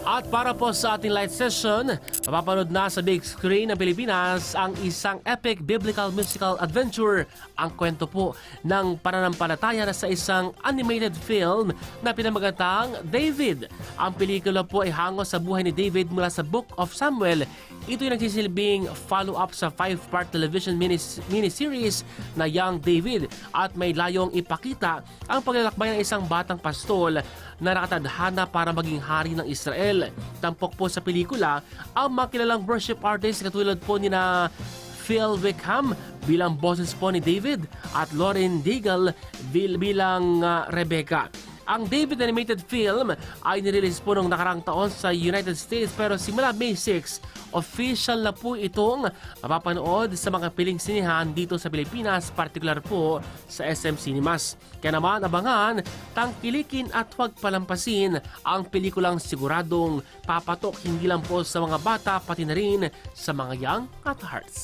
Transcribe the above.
At para po sa ating light session, mapapanood na sa big screen ng Pilipinas ang isang epic biblical musical adventure. Ang kwento po ng pananampalataya na sa isang animated film na pinamagatang David. Ang pelikula po ay hango sa buhay ni David mula sa Book of Samuel. Ito ay nagsisilbing follow-up sa 5-part television miniseries na Young David at may layong ipakita ang paglalakbay ng isang batang pastol na nakatadhana para maging hari ng Israel. Tampok po sa pelikula ang mga kilalang worship artists katulad po ni na Phil Wickham bilang boses po ni David at Lauren Daigle bilang Rebecca. Ang David animated film ay nirelease po noong nakarang taon sa United States pero simula May 6, official na po itong mapapanood sa mga piling sinihan dito sa Pilipinas, partikular po sa SM Cinemas. Kaya naman abangan, tangkilikin at huwag palampasin ang pelikulang siguradong papatok hindi lang po sa mga bata pati na rin sa mga young at hearts.